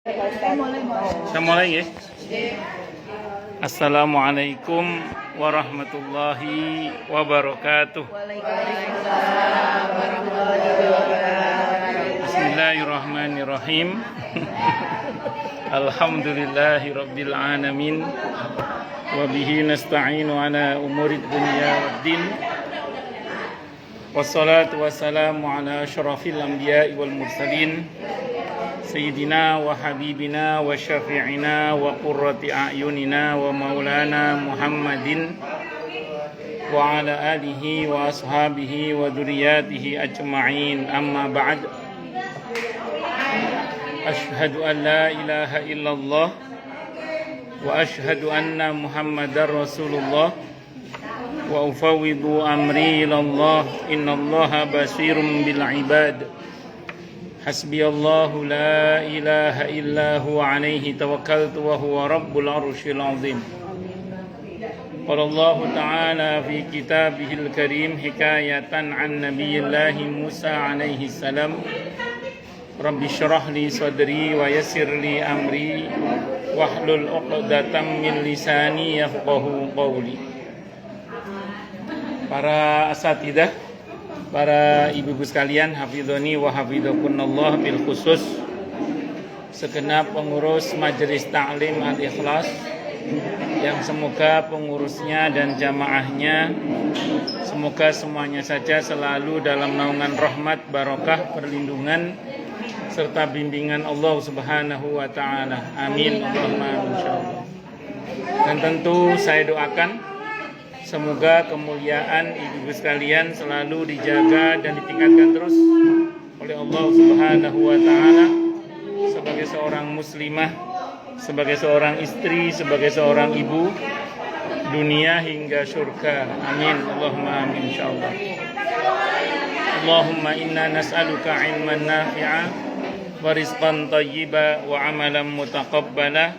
Saya mulai ya. Assalamualaikum warahmatullahi wabarakatuh. Bismillahirrahmanirrahim. Alhamdulillahi rabbil alamin. Wa bihi nasta'inu ala umurid dunya waddin. Wassalatu wassalamu ala asyrafil anbiya'i wal mursalin. Sayyidina wa habibina wa syafi'ina wa qurrati a'yunina wa maulana Muhammadin wa ala alihi wa ashabihi wa dzurriyyatihi ajma'in, amma ba'd. Asyhadu an la ilaha illallah wa asyhadu anna Muhammadar Rasulullah wa ufawwidu amri ilallah, innallaha basirun bil ibad. Hasbiyallahu la ilaha illa huwa alaihi tawakkaltu wa huwa rabbul arsyil azim. Qala Allah ta'ala fi kitabihil karim hikayatan an nabiyillahi Musa alaihi salam. Rabbi syrah li sadri wa yassir li amri wahlul 'uqdatam min lisani yafqahu qawli. Para asatidzah, para ibu-ibu sekalian, hafidhoni wa hafidhakunallah, bil khusus segenap pengurus Majelis Ta'lim Al-Ikhlas, yang semoga pengurusnya dan jamaahnya semoga semuanya saja selalu dalam naungan rahmat, barokah, perlindungan serta bimbingan Allah Subhanahu wa taala. Amin Allahumma amin insyaallah. Dan tentu saya doakan semoga kemuliaan ibu-ibu sekalian selalu dijaga dan ditingkatkan terus oleh Allah Subhanahu wa taala sebagai seorang muslimah, sebagai seorang istri, sebagai seorang ibu, dunia hingga surga. Amin Allahumma amin insyaallah. Allahumma inna nas'aluka ilman nafi'a wa rizqan thayyiba wa amalan mutaqabbala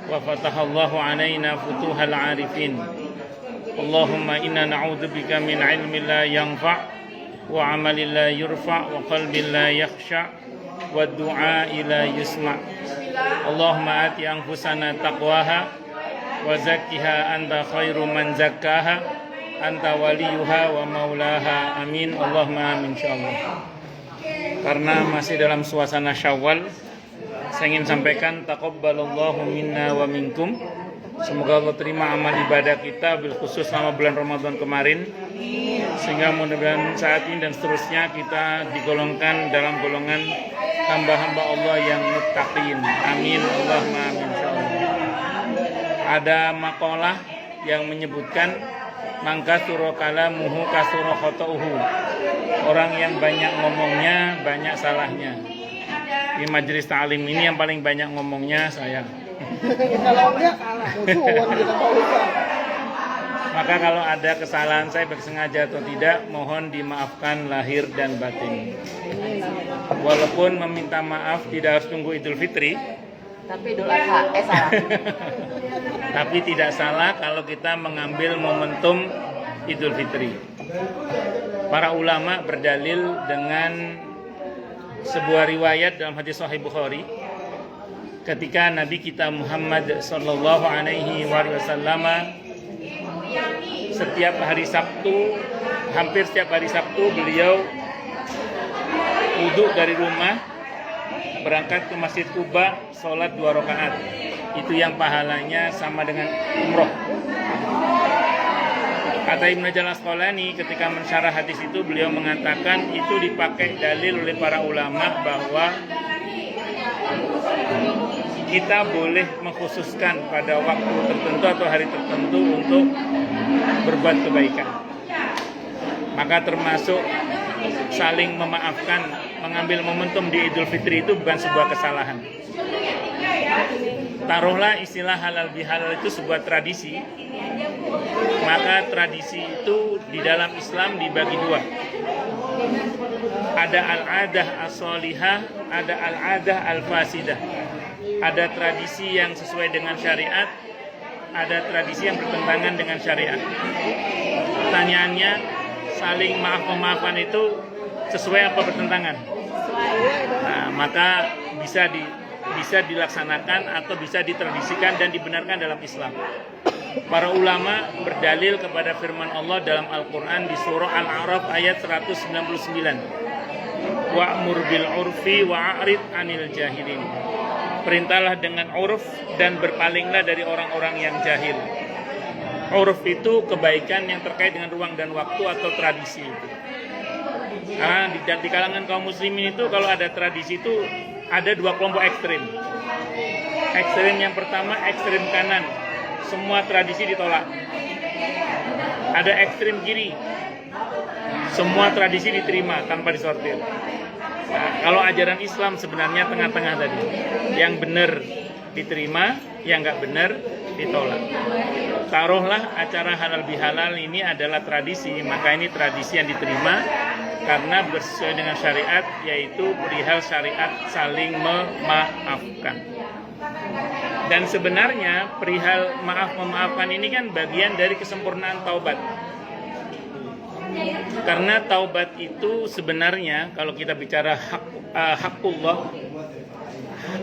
wa fatahallahu alaina futuhal arifin. Allahumma inna na'udzubika min ilmin la yanfa' wa amalin la yurfa' wa qalbin la yakhsha' wa du'a'i la yusma'. Allahumma ati anfusana taqwaha wa zakkiha anta khairu man zakkaha anta waliyuha wa maulaha. Amin Allahumma amin insyaallah. Karena masih dalam suasana Syawal, saya ingin sampaikan taqabbalallahu minna wa minkum. Semoga Allah terima amal ibadah kita, bil khusus selama bulan Ramadan kemarin, sehingga mudah-mudahan saat ini dan seterusnya kita digolongkan dalam golongan hamba-hamba Allah yang muttaqin. Amin Allahumma amin insyaallah. Ada makalah yang menyebutkan mangka suro kalamuhu kasuro khotauhu. Orang yang banyak ngomongnya banyak salahnya. Di majelis ta'lim ini yang paling banyak ngomongnya saya. Maka kalau ada kesalahan saya baik sengaja atau tidak, mohon dimaafkan lahir dan batin. Walaupun meminta maaf tidak harus tunggu Idul Fitri, tapi Idul Adha salah. Tapi tidak salah kalau kita mengambil momentum Idul Fitri. Para ulama berdalil dengan sebuah riwayat dalam hadis Sahih Bukhari, ketika Nabi kita Muhammad sallallahu alaihi wasallam setiap hari Sabtu, hampir setiap hari Sabtu beliau wudhu dari rumah, berangkat ke Masjid Quba, sholat 2 rakaat. Itu yang pahalanya sama dengan umroh. Kata Ibnu Hajar Al-Asqalani ketika mensyarah hadis itu, beliau mengatakan itu dipakai dalil oleh para ulama bahwa kita boleh mengkhususkan pada waktu tertentu atau hari tertentu untuk berbuat kebaikan. Maka termasuk saling memaafkan, mengambil momentum di Idul Fitri itu bukan sebuah kesalahan. Taruhlah istilah halal bihalal itu sebuah tradisi, maka tradisi itu di dalam Islam dibagi dua. Ada al-adah as-salihah, ada al-adah al-fasidah. Ada tradisi yang sesuai dengan syariat, ada tradisi yang bertentangan dengan syariat. Pertanyaannya, saling maaf-memaafan itu sesuai apa bertentangan? Nah, maka bisa bisa dilaksanakan atau bisa ditradisikan dan dibenarkan dalam Islam. Para ulama berdalil kepada firman Allah dalam Al-Quran di surah Al-A'raf ayat 199. Wa'mur bil urfi wa'arid anil jahilin. Perintahlah dengan uruf dan berpalinglah dari orang-orang yang jahil. Uruf itu kebaikan yang terkait dengan ruang dan waktu atau tradisi itu. Nah, di kalangan kaum muslimin itu kalau ada tradisi itu ada dua kelompok ekstrim. Ekstrim yang pertama ekstrim kanan, semua tradisi ditolak. Ada ekstrim kiri, semua tradisi diterima tanpa disortir. Nah, kalau ajaran Islam sebenarnya tengah-tengah tadi, yang benar diterima, yang nggak benar ditolak. Taruhlah acara halal bihalal ini adalah tradisi, maka ini tradisi yang diterima karena sesuai dengan syariat, yaitu perihal syariat saling memaafkan. Dan sebenarnya perihal maaf-memaafkan ini kan bagian dari kesempurnaan taubat. Karena taubat itu sebenarnya kalau kita bicara hakullah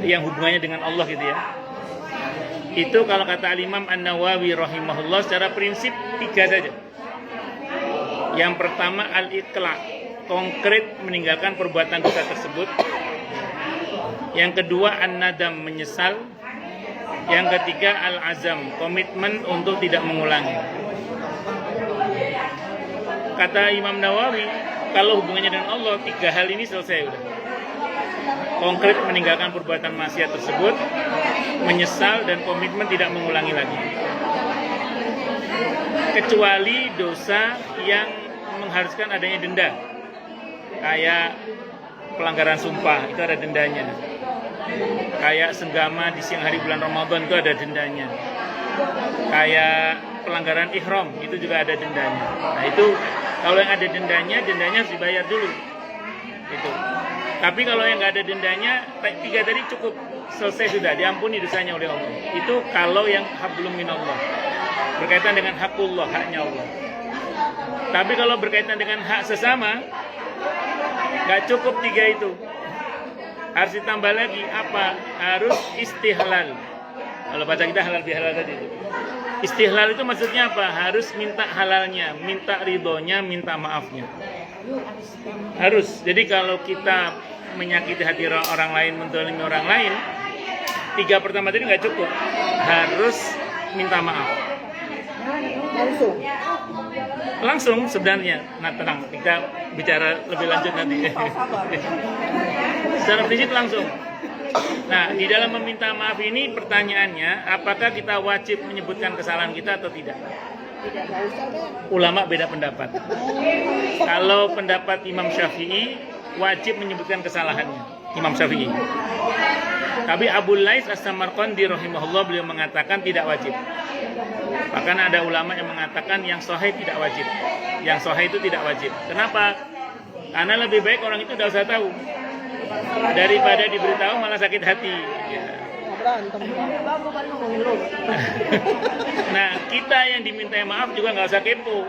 yang hubungannya dengan Allah gitu ya. Itu kalau kata Al-Imam An-Nawawi rahimahullah secara prinsip 3 saja. Yang pertama al-iqla', konkret meninggalkan perbuatan dosa tersebut. Yang kedua an-nadam, menyesal. Yang ketiga al-azam, komitmen untuk tidak mengulangi. Kata Imam Nawawi, kalau hubungannya dengan Allah 3 hal ini selesai udah. Konkret meninggalkan perbuatan maksiat tersebut, menyesal dan komitmen tidak mengulangi lagi. Kecuali dosa yang mengharuskan adanya denda. Kayak pelanggaran sumpah, itu ada dendanya. Kayak senggama di siang hari bulan Ramadan, itu ada dendanya. Kayak pelanggaran ihram, itu juga ada dendanya. Nah itu kalau yang ada dendanya harus dibayar dulu. Itu. Tapi kalau yang nggak ada dendanya, 3 tadi cukup, selesai sudah, diampuni dosanya oleh Allah. Itu kalau yang hablum minallah, berkaitan dengan hakullah, haknya Allah. Tapi kalau berkaitan dengan hak sesama, nggak cukup 3 itu. Harus ditambah lagi apa? Harus istihlal. Kalau baca kita halal bihalal tadi itu. Istihlal itu maksudnya apa? Harus minta halalnya, minta ridhonya, minta maafnya. Harus. Jadi kalau kita menyakiti hati orang lain, menzalimi orang lain, 3 pertama tadi nggak cukup. Harus minta maaf. Langsung sebenarnya. Nah tenang, kita bicara lebih lanjut nanti. Secara prinsip langsung. Nah, di dalam meminta maaf ini pertanyaannya, apakah kita wajib menyebutkan kesalahan kita atau tidak? Ulama beda pendapat. Kalau pendapat Imam Syafi'i, wajib menyebutkan kesalahannya. Imam Syafi'i. Tapi Abu Lais As-Samarqandi rahimahullah beliau mengatakan tidak wajib. Bahkan ada ulama yang mengatakan yang sahih tidak wajib. Yang sahih itu tidak wajib. Kenapa? Karena lebih baik orang itu tidak usah tahu. Daripada diberitahu malah sakit hati. Ya. Nah, kita yang diminta maaf juga nggak usah kepo.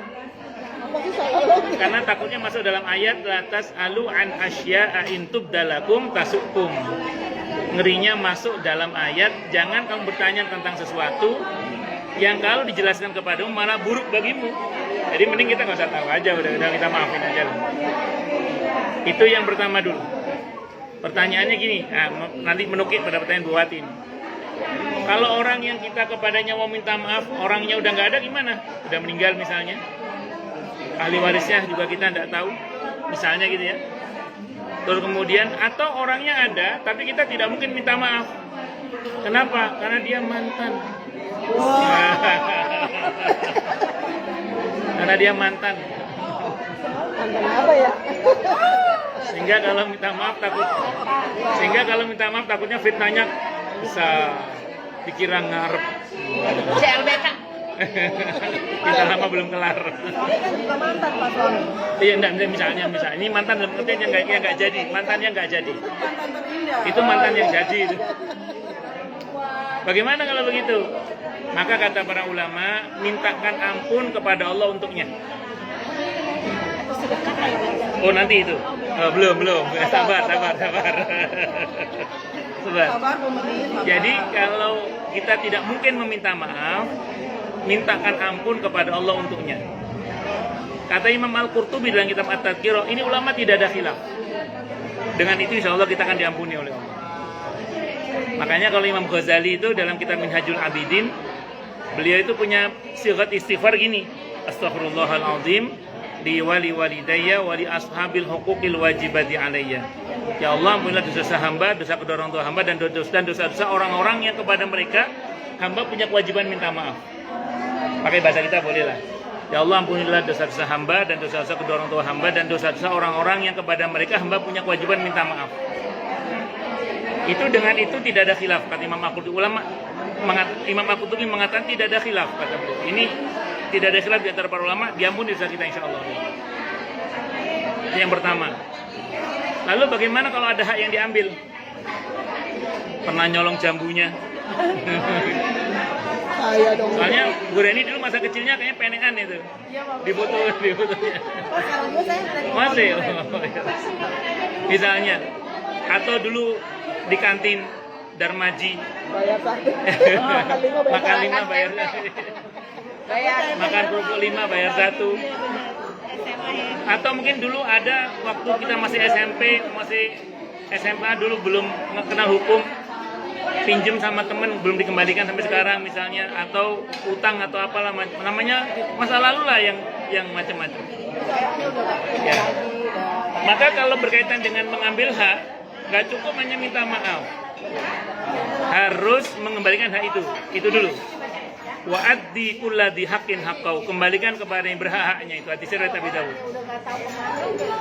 Karena takutnya masuk dalam ayat latas alu an asya'a intub dalakum tasukum. Ngerinya masuk dalam ayat, jangan kamu bertanya tentang sesuatu yang kalau dijelaskan kepadamu malah buruk bagimu. Jadi mending kita nggak usah tahu aja, udah kita maafin aja. Itu yang pertama dulu. Pertanyaannya gini, nanti menukik pada pertanyaan Bu Wati ini. Kalau orang yang kita kepadanya mau minta maaf, orangnya udah nggak ada gimana? Udah meninggal misalnya, ahli warisnya juga kita nggak tahu, misalnya gitu ya. Terus kemudian, atau orangnya ada, tapi kita tidak mungkin minta maaf. Kenapa? Karena dia mantan. Karena dia mantan. Mantan apa ya? Sehingga kalau minta maaf takutnya fitnahnya bisa dikira ngarep. CLBK. Kita lama belum kelar. Soalnya kan juga mantan Pak suami. Iya, enggak, misalnya ini mantan dalam artian yang enggak jadi, mantannya enggak jadi. Mantan terindah. Itu mantan yang jadi itu. Bagaimana kalau begitu? Maka kata para ulama, mintakan ampun kepada Allah untuknya. Oh nanti itu. Oh, belum. Sabar. sabar. Sabar, pemerintah. Sabar. Jadi kalau kita tidak mungkin meminta maaf, mintakan ampun kepada Allah untuknya. Kata Imam Al-Qurtubi dalam kitab At-Tadhkirah, ini ulama tidak ada khilaf. Dengan itu insya Allah kita akan diampuni oleh Allah. Makanya kalau Imam Ghazali itu dalam kitab Minhajul Abidin, beliau itu punya sigat istighfar gini, Astaghfirullahaladzim li wali walidayya wali ashabil huquqil wajibati alayya. Ya Allah, ampunilah dosa hamba, dosa kedua orang tua hamba, dan dosa-dosa orang-orang yang kepada mereka hamba punya kewajiban minta maaf. Pakai bahasa kita boleh lah. Ya Allah, ampunilah dosa-dosa hamba dan dosa-dosa kedua orang tua hamba dan dosa-dosa orang-orang yang kepada mereka hamba punya kewajiban minta maaf. Itu dengan itu tidak ada khilaf, kata Imam Al-Qurtubi. Imam Al-Qurtubi mengatakan tidak ada khilaf, kata beliau. Ini tidak ada khilaf di antara para ulama, diampuni dosa kita insya Allah. Itu yang pertama. Lalu bagaimana kalau ada hak yang diambil? Pernah nyolong jambunya? Soalnya Bu Reni dulu masa kecilnya kayaknya penekan itu. Iya, Pak. Di fotonya. Oh, sekarang juga saya tadi Masih. ngomong. Misalnya, atau dulu di kantin Darmaji Bayar satu. makan 5 bayar Bayar. makan kerupuk 5 bayar 1. Atau mungkin dulu ada waktu kita masih SMP, masih SMA dulu belum kenal hukum, pinjem sama temen belum dikembalikan sampai sekarang misalnya, atau utang atau apalah namanya masa lalu lah yang macam-macam. Ya. Maka kalau berkaitan dengan mengambil hak, nggak cukup hanya minta maaf, harus mengembalikan hak itu dulu. Wa'addi kulladhi haqqin haqqahu, kembalikan kepada yang berhak-haknya itu. Hadis riwayat Abi Dawud.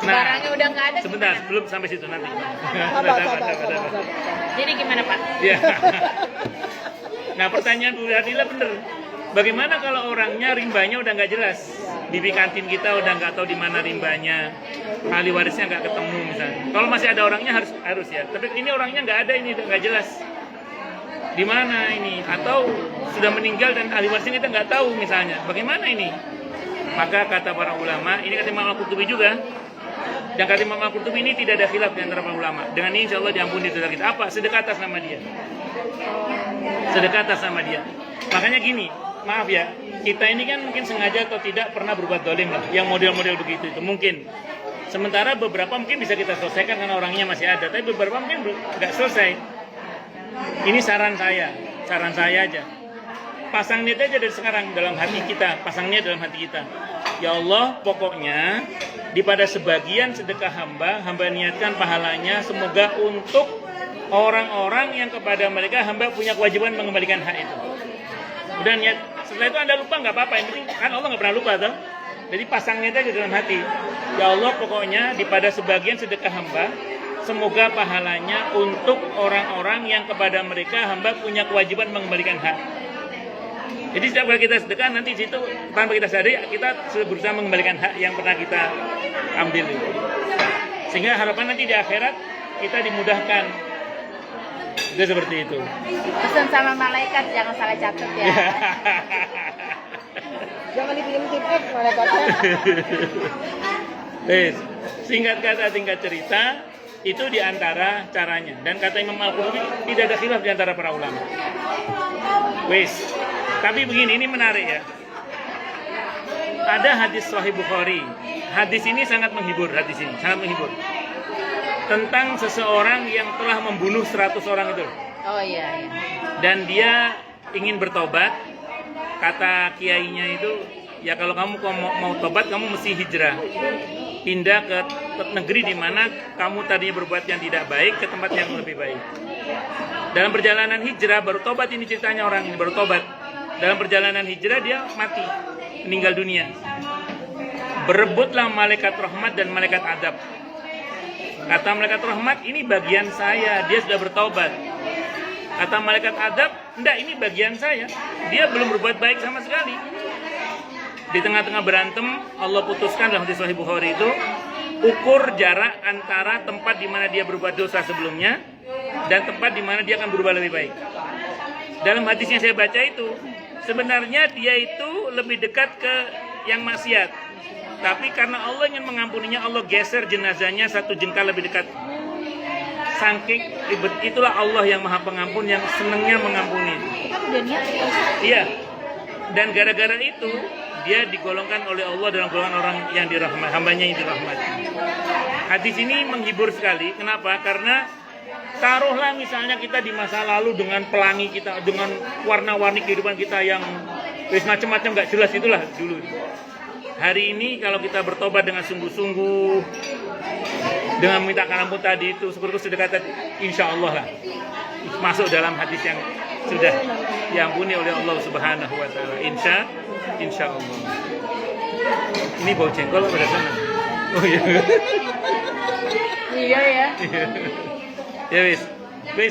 Barangnya udah nggak ada. Sebentar, belum sampai situ nanti. Sabar. Jadi gimana Pak? Ya. Nah, pertanyaan Bu Adila bener. Bagaimana kalau orangnya rimbanya udah nggak jelas? Bibi kantin kita udah nggak tahu di mana rimbanya, ahli warisnya nggak ketemu misalnya. Kalau masih ada orangnya harus ya. Tapi ini orangnya nggak ada, ini udah nggak jelas. Di mana ini? Atau sudah meninggal dan ahli warisnya kita nggak tahu misalnya. Bagaimana ini? Maka kata para ulama, ini kata Imam Al-Qurtubi juga. Dan kata Imam Al-Qurtubi ini tidak ada khilaf di antara para ulama. Dengan ini insya Allah diampuni dosa kita. Apa? Sedekah atas nama dia. Sedekah atas nama dia. Makanya gini, maaf ya, kita ini kan mungkin sengaja atau tidak pernah berbuat dolim lah. Yang model-model begitu itu mungkin. Sementara beberapa mungkin bisa kita selesaikan karena orangnya masih ada. Tapi beberapa mungkin nggak selesai. Ini saran saya aja. Pasang niat aja dari sekarang dalam hati kita, pasang niat dalam hati kita. Ya Allah, pokoknya di pada sebagian sedekah hamba niatkan pahalanya semoga untuk orang-orang yang kepada mereka hamba punya kewajiban mengembalikan hak itu. Udah niat, setelah itu Anda lupa nggak apa-apa, yang penting kan Allah nggak pernah lupa toh. Jadi pasang niat aja dalam hati. Ya Allah, pokoknya di pada sebagian sedekah hamba semoga pahalanya untuk orang-orang yang kepada mereka hamba punya kewajiban mengembalikan hak. Jadi setiap kali kita sedekah nanti di situ tanpa kita sadari kita berusaha mengembalikan hak yang pernah kita ambil itu. Sehingga harapan nanti di akhirat kita dimudahkan. Itu seperti itu. Pesan sama malaikat jangan salah catat ya. Jangan dipinjam-pinjam malaikatnya. Singkat kata, singkat cerita, itu diantara caranya. Dan kata Imam Al-Qurtubi tidak ada khilaf diantara para ulama. Tapi begini, ini menarik ya. Ada hadis Sahih Bukhari. Hadis ini sangat menghibur, tentang seseorang yang telah membunuh 100 orang itu. Oh iya. Dan dia ingin bertobat. Kata kiainya itu, ya kalau kamu mau tobat, kamu mesti hijrah. Pindah ke negeri di mana kamu tadinya berbuat yang tidak baik ke tempat yang lebih baik. Dalam perjalanan hijrah baru tobat, ini ceritanya orang ini baru tobat. Dalam perjalanan hijrah dia mati, meninggal dunia. Berebutlah malaikat rahmat dan malaikat adab. Kata malaikat rahmat, ini bagian saya, dia sudah bertobat. Kata malaikat adab, enggak, ini bagian saya, dia belum berbuat baik sama sekali. Di tengah-tengah berantem, Allah putuskan dalam hadis Sahih Bukhari itu, ukur jarak antara tempat di mana dia berbuat dosa sebelumnya dan tempat di mana dia akan berubah lebih baik. Dalam hadis yang saya baca itu, sebenarnya dia itu lebih dekat ke yang maksiat. Tapi karena Allah ingin mengampuninya, Allah geser jenazahnya 1 jengkal lebih dekat. saking ribet. Itulah Allah yang Maha Pengampun, yang senangnya mengampuni. Kita udah niat ya. Iya. Dan gara-gara itu dia digolongkan oleh Allah dalam golongan orang yang dirahmati, hambanya yang dirahmati. Hadis ini menghibur sekali. Kenapa? Karena taruhlah misalnya kita di masa lalu dengan pelangi kita, dengan warna-warni kehidupan kita yang macam-macam nggak jelas, itulah dulu. Hari ini kalau kita bertobat dengan sungguh-sungguh, dengan memintakan ampun tadi itu, syukur sedekah tadi, insya Allah lah masuk dalam hadis yang sudah diampuni oleh Allah Subhanahu Wa Taala. Insya Allah. Ini bau jengkol pada sana. Oh iya. Iya ya. Ya wis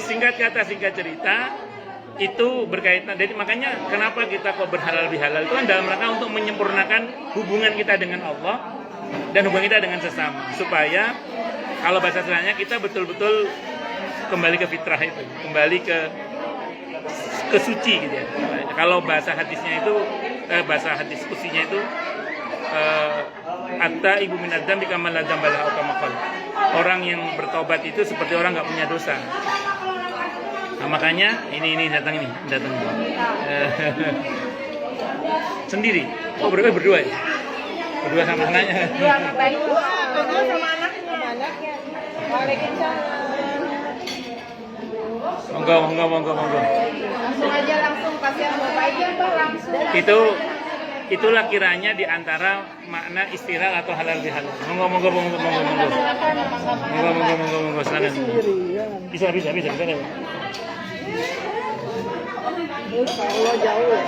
singkat kata singkat cerita itu berkaitan. Jadi makanya kenapa kita kok berhalal bihalal itu kan dalam rangka untuk menyempurnakan hubungan kita dengan Allah dan hubungan kita dengan sesama, supaya kalau bahasa istilahnya kita betul-betul kembali ke fitrah itu, kembali ke suci gitu ya. Kalau bahasa hadisnya itu bahasa hadis diskusinya itu atta ibu minadzam bikamal ladzam balah aukamakol. Orang yang bertobat itu seperti orang nggak punya dosa. Nah, makanya ini datang. Sendiri. Oh, berdua ya? Berdua sama anaknya. Dua sama bayi. Berdua sama anaknya. Waalaikumsalam. Monggo. Langsung aja kasihan bapak aja Pak langsung. Itulah kiranya di antara makna istirahat atau halal bihalal. Monggo. Silakan. Bisa. Allah jauh ya.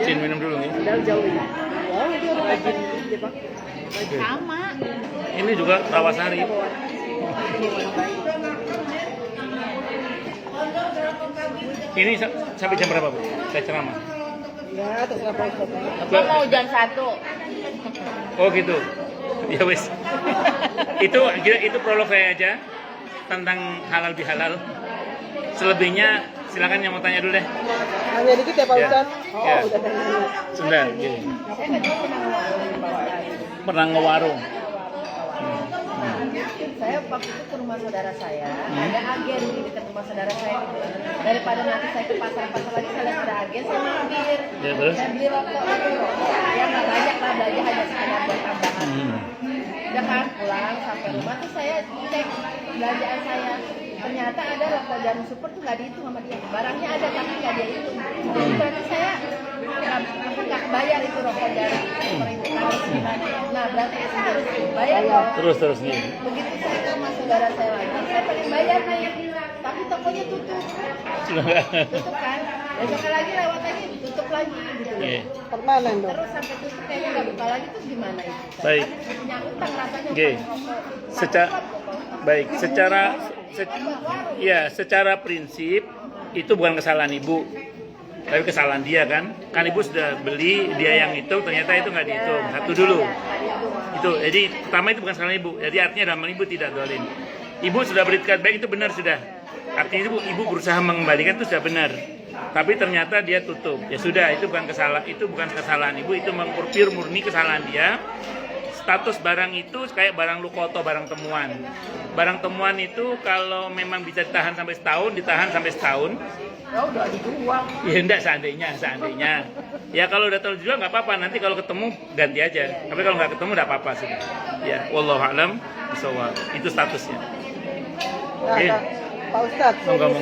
Sin minum dulu nih. Padahal jauh ya. Jauh itu rajin dia Pak. Sama. Ini juga Rawasari. Ini sampai jam berapa, Bu? Saya ceramah. Ya, terserah Pak Ustaz. Gua mau jam 1. Oh gitu. Ya wes. itu prolog saya aja tentang halal bihalal. Selebihnya silakan yang mau tanya dulu deh. Hanya dikit ya Pak Ya. Ustaz. Oh, Ya. udah tanya. Sudah. Gini. Pernah ngewarung. Saya waktu itu ke rumah saudara saya, ada agen di dekat rumah saudara saya. Daripada nanti saya ke pasar-pasar lagi, saya lihat ada agen, saya mampir. Ya, terus? Saya beli rokok, ya nggak banyak lah, belanja hanya sekadar buat tambahan. Udah kan, pulang sampai rumah tuh saya cek belanjaan saya. Ternyata ada rokok Jarum Super tuh nggak dihitung sama dia. Barangnya ada tapi nggak dia hitung. Jadi berarti saya nggak bayar itu rokok Jarum Super itu harus gimana? Nah berarti harus bayar dong. Terus nih. Begitu saya ke rumah saudara saya lagi, saya pengen bayar nih, tapi tokonya tutup. Tutup kan? Besok lagi lewat lagi, tutup lagi gitu loh. Oke. Permanen dong. Terus sampai tutup kayaknya nggak buka lagi, terus gimana itu? Baik. Kan punya utang rasanya. Oke. Secara prinsip itu bukan kesalahan ibu, tapi kesalahan dia kan ibu sudah beli, dia yang hitung, ternyata itu nggak dihitung. Satu dulu itu, jadi pertama itu bukan kesalahan ibu, jadi artinya dalam ibu tidak zalim. Ibu sudah beritikat baik, itu benar sudah, artinya ibu berusaha mengembalikan, itu sudah benar, tapi ternyata dia tutup, ya sudah, itu bukan kesalahan ibu, itu murni kesalahan dia. Status barang itu kayak barang lukoto, barang temuan. Barang temuan itu kalau memang bisa ditahan sampai setahun. Ya udah dijual. Ya enggak, seandainya. Ya kalau udah terlalu dijual nggak apa-apa, nanti kalau ketemu ganti aja. Tapi kalau nggak ketemu nggak apa-apa sudah. Ya, wallahu a'lam bishawab. Itu statusnya. Nah, Oke. Pak Ustadz, Monggo.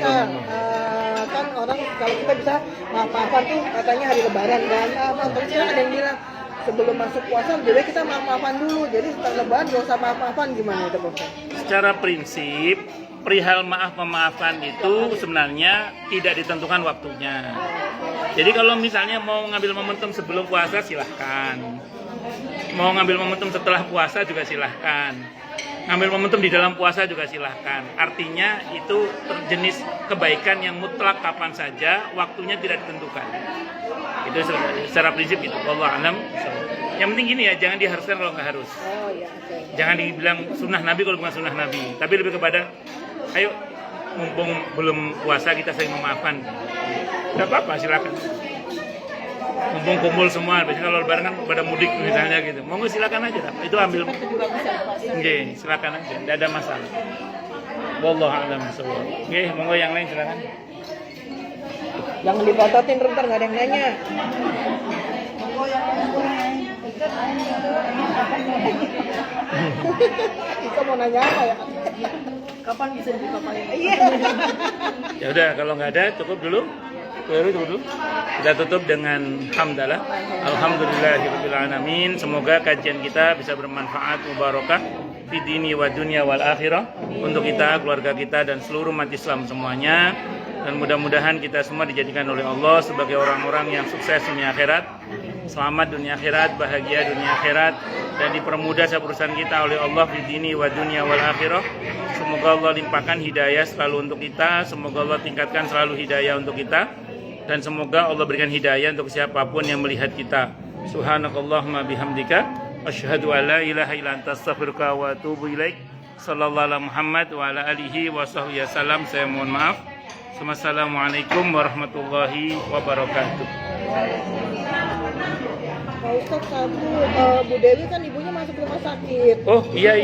kan orang kalau kita bisa maaf-maafan tuh katanya hari Lebaran dan terus sekarang ada yang bilang sebelum masuk puasa jadi kita maaf-maafan dulu, jadi setelah Lebaran gak usah maaf-maafan, gimana itu Pak Ustadz? Secara prinsip perihal maaf-memaafkan itu sebenarnya tidak ditentukan waktunya. Jadi kalau misalnya mau ngambil momentum sebelum puasa silahkan, mau ngambil momentum setelah puasa juga silahkan, ngambil momentum di dalam puasa juga silahkan. Artinya itu jenis kebaikan yang mutlak kapan saja, waktunya tidak ditentukan. Itu secara prinsip itu. Wallahu a'lam. Yang penting gini ya, jangan diharuskan kalau nggak harus. Oh iya, oke. Jangan dibilang sunnah Nabi kalau bukan sunnah Nabi. Tapi lebih kepada, ayo mumpung belum puasa kita saling memaafkan. Tidak apa-apa, silakan. Mumpung kumpul semua, biasanya kalau lebaran kan pada mudik misalnya gitu. Monggo silakan aja, itu ambil. Oke, silakan aja, tidak ada masalah. Wallahu a'lam bishawab. Oke, monggo yang lain silakan. Jangan dipototin ntar nggak ada yang nanya. Ika mau nanya apa ya? Kapan bisa dibuka paling? Iya. Ya udah, kalau nggak ada cukup dulu. Cukup dulu. Kita tutup dengan hamdalah. Alhamdulillahirabbil alamin. Semoga kajian kita bisa bermanfaat, mubarakah fi dini wa dunya wal akhirah untuk kita, keluarga kita dan seluruh umat Islam semuanya. Dan mudah-mudahan kita semua dijadikan oleh Allah sebagai orang-orang yang sukses dunia akhirat, selamat dunia akhirat, bahagia dunia akhirat, dan dipermudah urusan kita oleh Allah di dini wa dunya wal akhirah. Semoga Allah limpahkan hidayah selalu untuk kita, semoga Allah tingkatkan selalu hidayah untuk kita, dan semoga Allah berikan hidayah untuk siapapun yang melihat kita. Subhanakallahumma bihamdika asyhadu an la ilaha illa anta astaghfiruka wa atubu ilaik. Sallallahu alaihi Muhammad wa ala alihi wa sahbihi wasallam. Saya mohon maaf. Assalamualaikum warahmatullahi wabarakatuh. Pak Ustadz, Bu Dewi kan ibunya masuk rumah sakit. Oh iya.